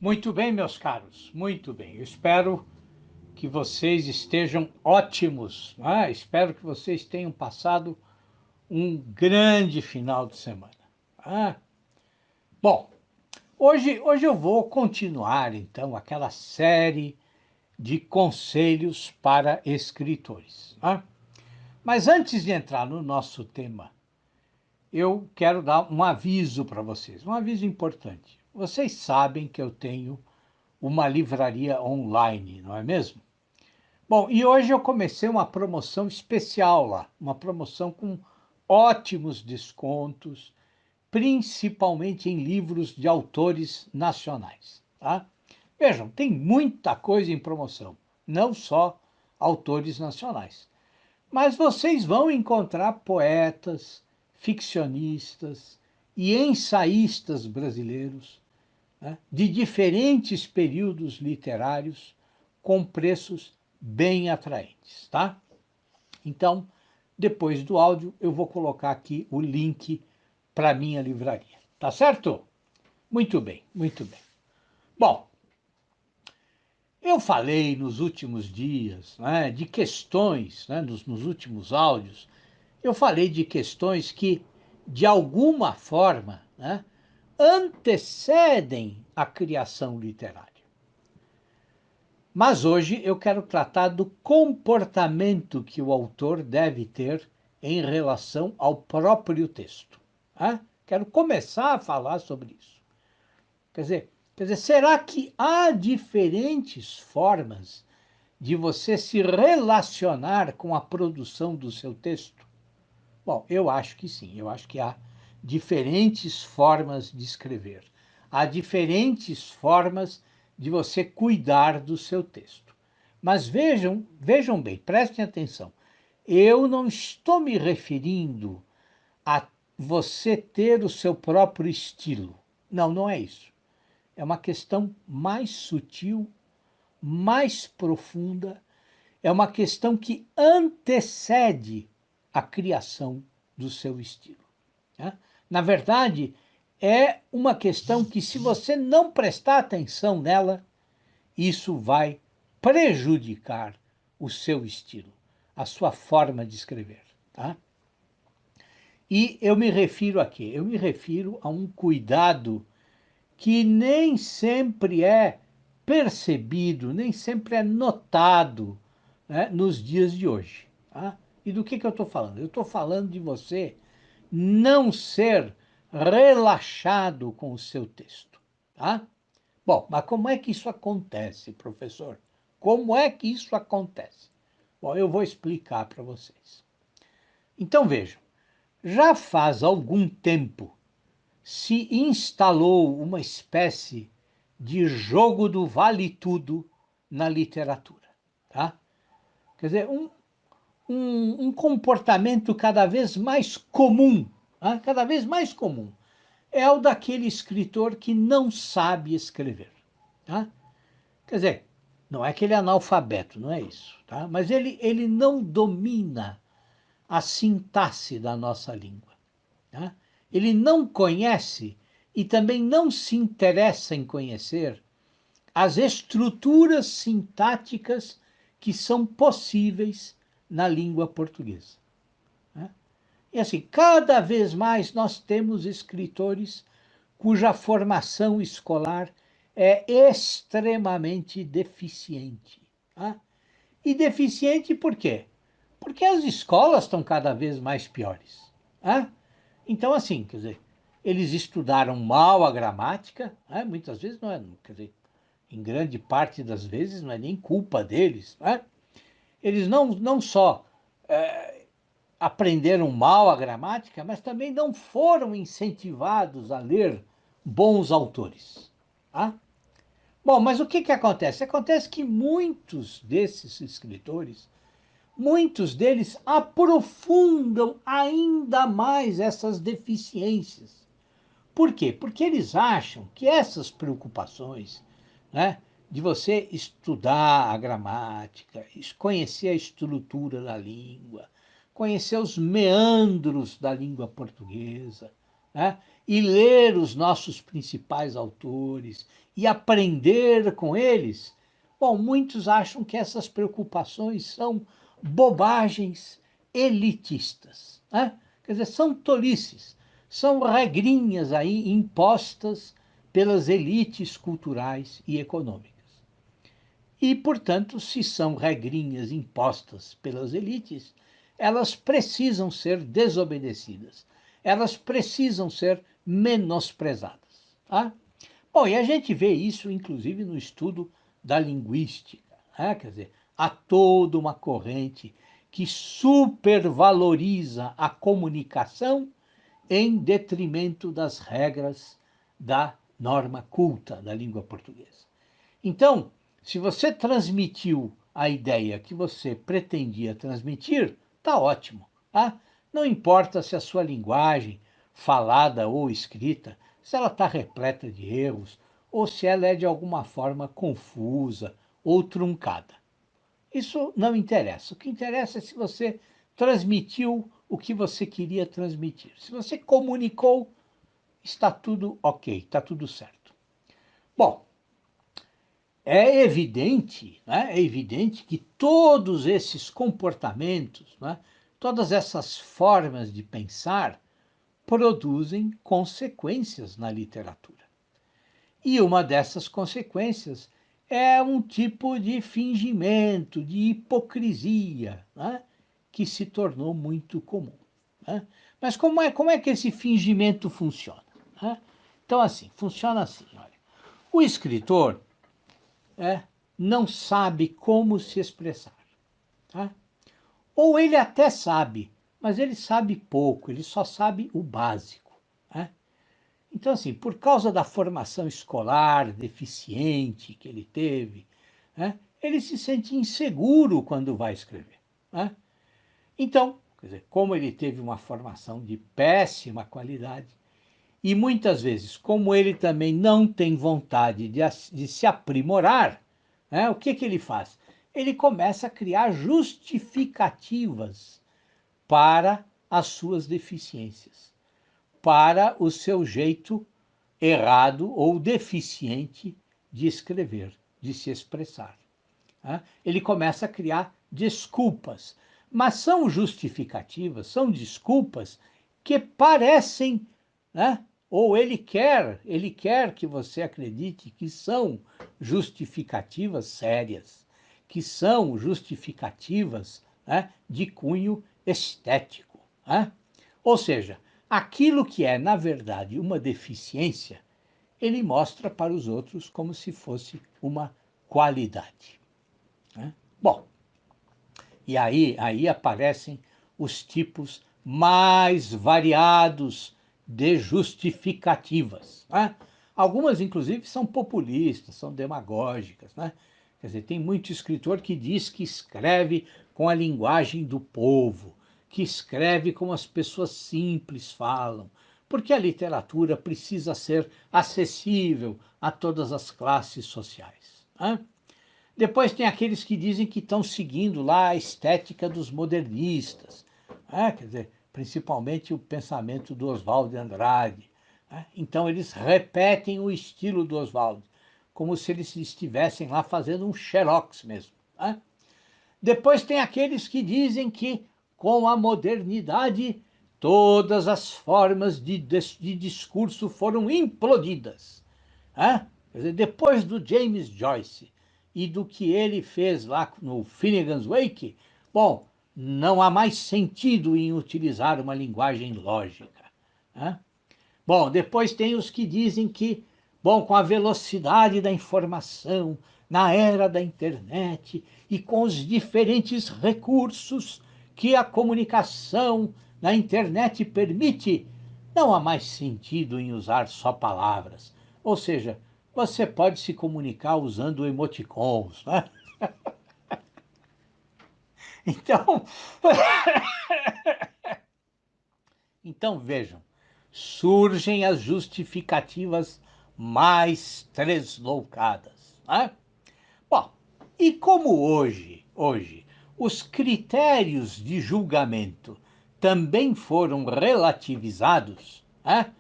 Muito bem, meus caros, muito bem. Eu espero que vocês estejam ótimos, né? Espero que vocês tenham passado um grande final de semana. Ah, bom, hoje eu vou continuar, então, aquela série de conselhos para escritores. Tá? Mas antes de entrar no nosso tema, eu quero dar um aviso para vocês, um aviso importante. Vocês sabem que eu tenho uma livraria online, não é mesmo? Bom, e hoje eu comecei uma promoção especial lá, uma promoção com ótimos descontos, principalmente em livros de autores nacionais, tá? Vejam, tem muita coisa em promoção, não só autores nacionais. Mas vocês vão encontrar poetas, ficcionistas e ensaístas brasileiros, né, de diferentes períodos literários com preços bem atraentes, tá? Então, depois do áudio, eu vou colocar aqui o link para a minha livraria, tá certo? Muito bem, muito bem. Bom, eu falei nos últimos dias, né, de questões, né, nos últimos áudios, eu falei de questões que, de alguma forma, né, antecedem a criação literária. Mas hoje eu quero tratar do comportamento que o autor deve ter em relação ao próprio texto. Tá? Quero começar a falar sobre isso. Quer dizer, será que há diferentes formas de você se relacionar com a produção do seu texto? Bom, eu acho que sim, eu acho que há diferentes formas de escrever. Há diferentes formas de você cuidar do seu texto. Mas vejam bem, prestem atenção. Eu não estou me referindo a você ter o seu próprio estilo. Não, não é isso. É uma questão mais sutil, mais profunda, é uma questão que antecede a criação do seu estilo. Né? Na verdade, é uma questão que, se você não prestar atenção nela, isso vai prejudicar o seu estilo, a sua forma de escrever. Tá? E eu me refiro a quê? Eu me refiro a um cuidado que nem sempre é percebido, nem sempre é notado, né, nos dias de hoje. Tá? E do que eu estou falando? Eu estou falando de você não ser relaxado com o seu texto. Tá? Bom, mas como é que isso acontece, professor? Como é que isso acontece? Bom, eu vou explicar para vocês. Então vejam, já faz algum tempo se instalou uma espécie de jogo do vale tudo na literatura. Tá? Quer dizer, um comportamento cada vez mais comum, tá? Cada vez mais comum, é o daquele escritor que não sabe escrever. Tá? Quer dizer, não é que ele é analfabeto, não é isso, tá? Mas ele não domina a sintaxe da nossa língua. Tá? Ele não conhece e também não se interessa em conhecer as estruturas sintáticas que são possíveis na língua portuguesa. Né? E assim, cada vez mais nós temos escritores cuja formação escolar é extremamente deficiente. Tá? E deficiente por quê? Porque as escolas estão cada vez mais piores. Tá? Então, assim, quer dizer, eles estudaram mal a gramática, né? Muitas vezes não é, quer dizer, em grande parte das vezes não é nem culpa deles. Né? Eles não só aprenderam mal a gramática, mas também não foram incentivados a ler bons autores. Tá? Bom, mas o que acontece? Acontece que muitos desses escritores, muitos deles aprofundam ainda mais essas deficiências. Por quê? Porque eles acham que essas preocupações, né, de você estudar a gramática, conhecer a estrutura da língua, conhecer os meandros da língua portuguesa, né, e ler os nossos principais autores e aprender com eles, bom, muitos acham que essas preocupações são bobagens elitistas, né? Quer dizer, são tolices, são regrinhas aí impostas pelas elites culturais e econômicas. E, portanto, se são regrinhas impostas pelas elites, elas precisam ser desobedecidas, elas precisam ser menosprezadas. Tá? Bom, e a gente vê isso, inclusive, no estudo da linguística. Né? Quer dizer, há toda uma corrente que supervaloriza a comunicação em detrimento das regras da norma culta da língua portuguesa. Então, se você transmitiu a ideia que você pretendia transmitir, está ótimo. Tá? Não importa se a sua linguagem, falada ou escrita, se ela está repleta de erros ou se ela é de alguma forma confusa ou truncada. Isso não interessa. O que interessa é se você transmitiu o que você queria transmitir. Se você comunicou, está tudo ok, está tudo certo. Bom, é evidente que todos esses comportamentos, né, todas essas formas de pensar produzem consequências na literatura. E uma dessas consequências é um tipo de fingimento, de hipocrisia, né, que se tornou muito comum. Né? Mas como é que esse fingimento funciona? Né? Então, assim, funciona assim, olha. O escritor é, não sabe como se expressar. Tá? Ou ele até sabe, mas ele sabe pouco, ele só sabe o básico. Né? Então, assim, por causa da formação escolar deficiente que ele teve, né, ele se sente inseguro quando vai escrever. Né? Então, quer dizer, como ele teve uma formação de péssima qualidade, e muitas vezes, como ele também não tem vontade de se aprimorar, né, o que ele faz? Ele começa a criar justificativas para as suas deficiências, para o seu jeito errado ou deficiente de escrever, de se expressar. Né? Ele começa a criar desculpas, mas são justificativas, são desculpas que parecem, né? Ou ele quer que você acredite que são justificativas sérias, que são justificativas, né, de cunho estético. Né? Ou seja, aquilo que é, na verdade, uma deficiência, ele mostra para os outros como se fosse uma qualidade. Né? Bom, e aí aparecem os tipos mais variados de justificativas. Né? Algumas, inclusive, são populistas, são demagógicas. Né? Quer dizer, tem muito escritor que diz que escreve com a linguagem do povo, que escreve como as pessoas simples falam, porque a literatura precisa ser acessível a todas as classes sociais. Né? Depois tem aqueles que dizem que estão seguindo lá a estética dos modernistas, né? Quer dizer, principalmente o pensamento do Oswald de Andrade. Né? Então eles repetem o estilo do Oswald, como se eles estivessem lá fazendo um xerox mesmo. Né? Depois tem aqueles que dizem que com a modernidade todas as formas de discurso foram implodidas. Né? Quer dizer, depois do James Joyce e do que ele fez lá no Finnegan's Wake, bom, não há mais sentido em utilizar uma linguagem lógica. Né? Bom, depois tem os que dizem que, bom, com a velocidade da informação, na era da internet e com os diferentes recursos que a comunicação na internet permite, não há mais sentido em usar só palavras. Ou seja, você pode se comunicar usando emoticons, né? Então, então vejam, surgem as justificativas mais tresloucadas. Né? Bom, e como hoje, os critérios de julgamento também foram relativizados, né?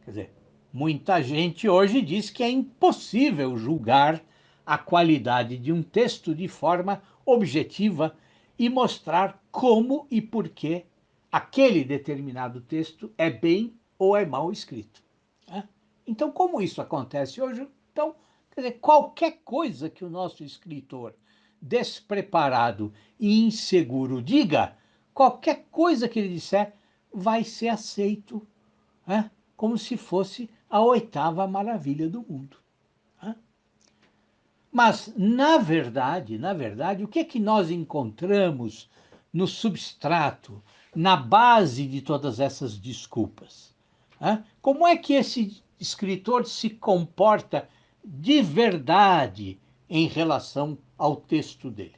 Quer dizer, muita gente hoje diz que é impossível julgar a qualidade de um texto de forma objetiva e mostrar como e por que aquele determinado texto é bem ou é mal escrito, né? Então, como isso acontece hoje, então, quer dizer, qualquer coisa que o nosso escritor despreparado e inseguro diga, qualquer coisa que ele disser vai ser aceito, né, como se fosse a oitava maravilha do mundo, né? Mas, na verdade, o que é que nós encontramos no substrato, na base de todas essas desculpas, né? Como é que esse escritor se comporta de verdade em relação ao texto dele?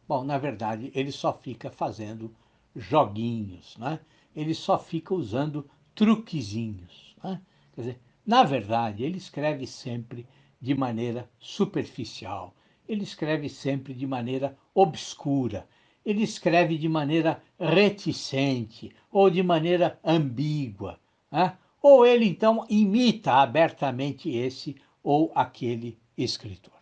Bom, na verdade, ele só fica fazendo joguinhos, né? Ele só fica usando truquezinhos, né? Quer dizer, na verdade, ele escreve sempre de maneira superficial, ele escreve sempre de maneira obscura, ele escreve de maneira reticente ou de maneira ambígua, né? Ou ele então imita abertamente esse ou aquele escritor.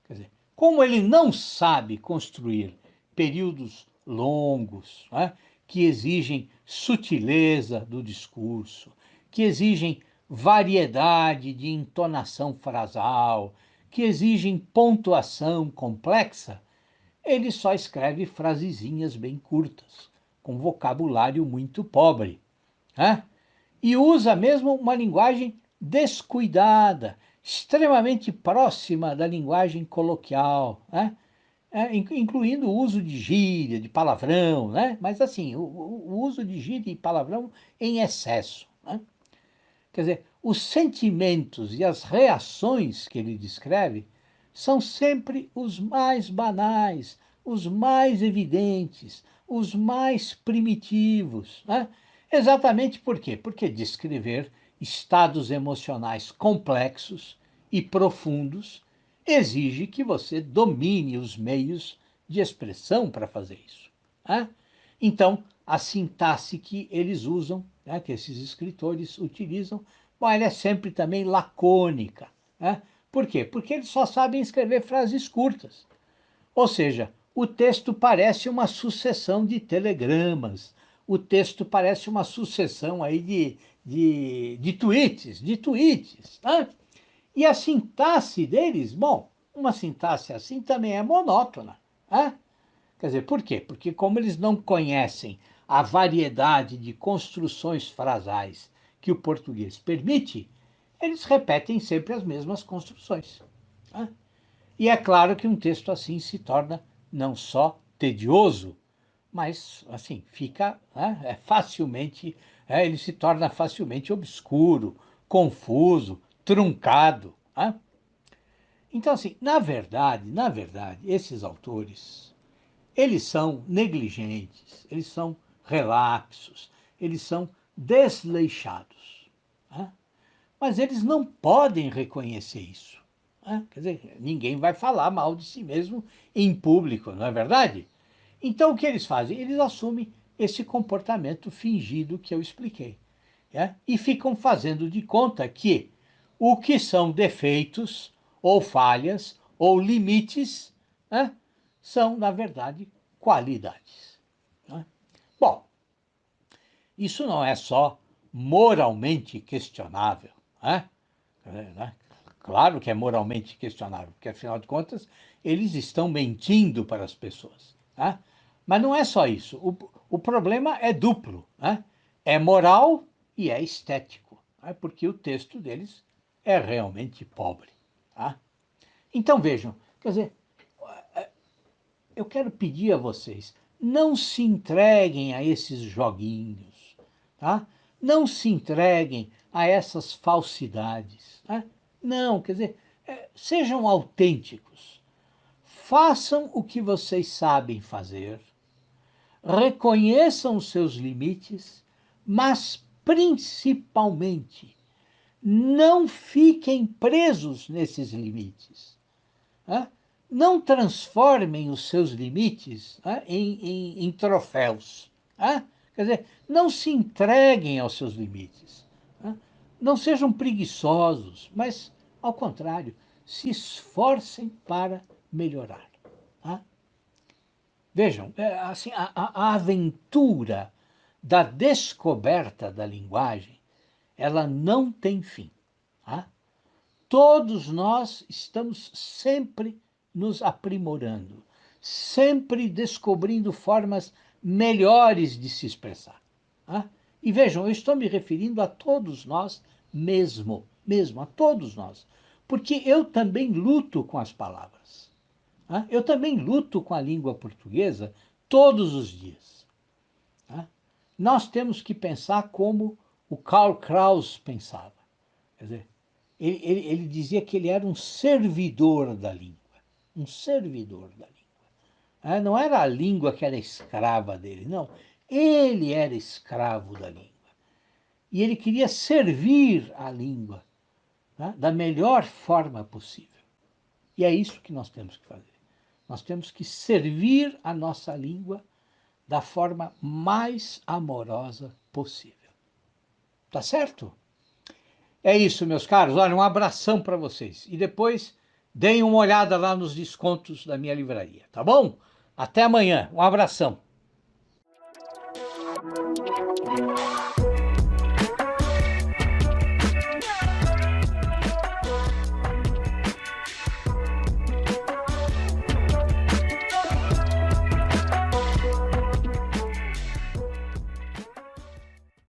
Quer dizer, como ele não sabe construir períodos longos, né, que exigem sutileza do discurso, que exigem variedade de entonação frasal, que exigem pontuação complexa, ele só escreve frasezinhas bem curtas, com vocabulário muito pobre, né? E usa mesmo uma linguagem descuidada, extremamente próxima da linguagem coloquial, né? Incluindo o uso de gíria, de palavrão, né? Mas assim, o uso de gíria e palavrão em excesso, né? Quer dizer, os sentimentos e as reações que ele descreve são sempre os mais banais, os mais evidentes, os mais primitivos, né? Exatamente por quê? Porque descrever estados emocionais complexos e profundos exige que você domine os meios de expressão para fazer isso, né? Então, a sintaxe que eles usam, né, que esses escritores utilizam, bom, ela é sempre também lacônica, né? Por quê? Porque eles só sabem escrever frases curtas. Ou seja, o texto parece uma sucessão de telegramas, o texto parece uma sucessão aí de tweets, né? E a sintaxe deles, bom, uma sintaxe assim também é monótona, né? Quer dizer, por quê? Porque como eles não conhecem a variedade de construções frasais que o português permite, eles repetem sempre as mesmas construções, né? E é claro que um texto assim se torna não só tedioso, mas assim fica, né, ele se torna facilmente obscuro, confuso, truncado, né? Então assim, na verdade, esses autores eles são negligentes, eles são relapsos, eles são desleixados, né? Mas eles não podem reconhecer isso, né? Quer dizer, ninguém vai falar mal de si mesmo em público, não é verdade? Então, o que eles fazem? Eles assumem esse comportamento fingido que eu expliquei, né? E ficam fazendo de conta que o que são defeitos, ou falhas, ou limites, né, são, na verdade, qualidades, né? Bom, isso não é só moralmente questionável, né? Claro que é moralmente questionável, porque afinal de contas eles estão mentindo para as pessoas, né? Mas não é só isso. O problema é duplo, né? É moral e é estético, né? Porque o texto deles é realmente pobre, tá? Então vejam, quer dizer, eu quero pedir a vocês, não se entreguem a esses joguinhos, tá? Não se entreguem a essas falsidades, tá? Não, quer dizer, sejam autênticos, façam o que vocês sabem fazer, reconheçam os seus limites, mas principalmente não fiquem presos nesses limites, né? Não transformem os seus limites, né, em troféus, né? Quer dizer, não se entreguem aos seus limites. Não sejam preguiçosos, mas, ao contrário, se esforcem para melhorar. Tá? Vejam, assim, a aventura da descoberta da linguagem, ela não tem fim. Tá? Todos nós estamos sempre nos aprimorando, sempre descobrindo formas melhores de se expressar. Tá? E vejam, eu estou me referindo a todos nós mesmo, a todos nós. Porque eu também luto com as palavras. Tá? Eu também luto com a língua portuguesa todos os dias. Tá? Nós temos que pensar como o Karl Kraus pensava. Quer dizer, ele dizia que ele era um servidor da língua. Um servidor da língua. Não era a língua que era escrava dele, não. Ele era escravo da língua. E ele queria servir a língua, né, da melhor forma possível. E é isso que nós temos que fazer. Nós temos que servir a nossa língua da forma mais amorosa possível. Tá certo? É isso, meus caros. Olha, um abração para vocês. E depois deem uma olhada lá nos descontos da minha livraria, tá bom? Até amanhã. Um abração.